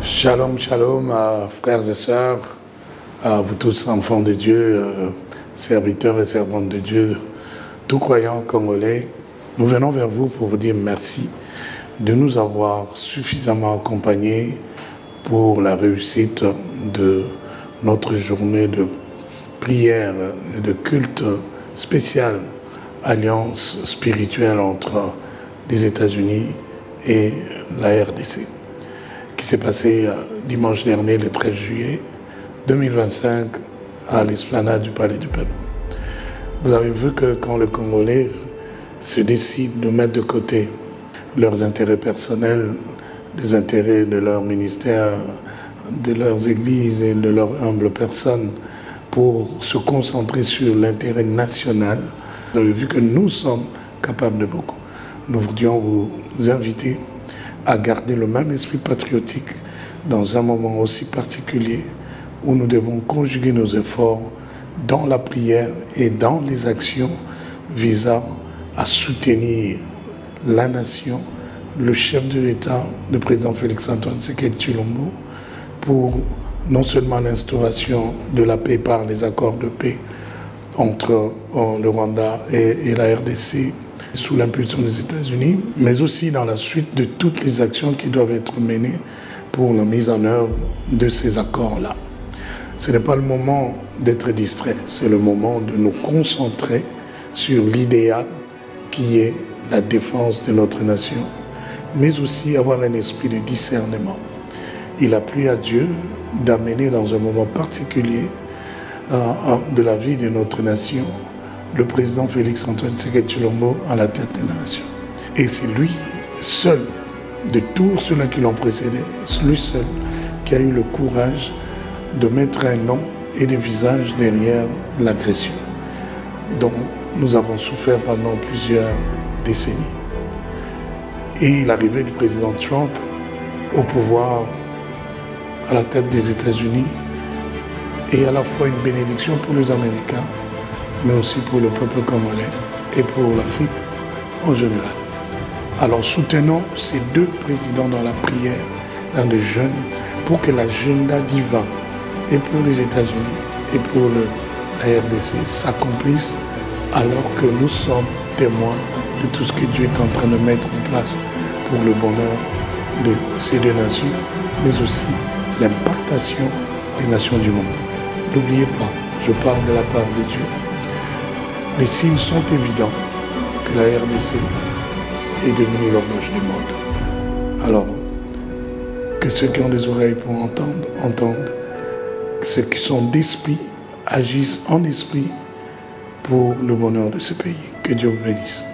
Shalom, shalom, frères et sœurs, à vous tous enfants de Dieu, serviteurs et servantes de Dieu, tout croyants congolais. Nous venons vers vous pour vous dire merci de nous avoir suffisamment accompagnés pour la réussite de notre journée de prière et de culte spécial, alliance spirituelle entre les États-Unis et la RDC, qui s'est passé dimanche dernier, le 13 juillet 2025, à l'esplanade du Palais du Peuple. Vous avez vu que quand les Congolais se décident de mettre de côté leurs intérêts personnels, les intérêts de leur ministère, de leurs églises et de leur humble personne, pour se concentrer sur l'intérêt national, vous avez vu que nous sommes capables de beaucoup. Nous voudrions vous inviter à garder le même esprit patriotique dans un moment aussi particulier où nous devons conjuguer nos efforts dans la prière et dans les actions visant à soutenir la nation, le chef de l'État, le président Félix-Antoine Tshisekedi Tshilombo, pour non seulement l'instauration de la paix par les accords de paix entre le Rwanda et la RDC sous l'impulsion des États-Unis, mais aussi dans la suite de toutes les actions qui doivent être menées pour la mise en œuvre de ces accords-là. Ce n'est pas le moment d'être distrait, c'est le moment de nous concentrer sur l'idéal qui est la défense de notre nation, mais aussi avoir un esprit de discernement. Il a plu à Dieu d'amener dans un moment particulier de la vie de notre nation le président Félix-Antoine Tshisekedi Tshilombo à la tête de la nation. Et c'est lui seul, de tous ceux-là qui l'ont précédé, lui seul qui a eu le courage de mettre un nom et des visages derrière l'agression dont nous avons souffert pendant plusieurs décennies. Et l'arrivée du président Trump au pouvoir à la tête des États-Unis est à la fois une bénédiction pour les Américains, mais aussi pour le peuple congolais et pour l'Afrique en général. Alors soutenons ces deux présidents dans la prière, dans le jeûne, pour que l'agenda divin, et pour les États-Unis et pour la RDC, s'accomplisse alors que nous sommes témoins de tout ce que Dieu est en train de mettre en place pour le bonheur de ces deux nations, mais aussi l'impactation des nations du monde. N'oubliez pas, je parle de la part de Dieu. Les signes sont évidents que la RDC est devenue l'horloge du monde. Alors, que ceux qui ont des oreilles pour entendre, entendent. Ceux qui sont d'esprit agissent en esprit pour le bonheur de ce pays. Que Dieu vous bénisse.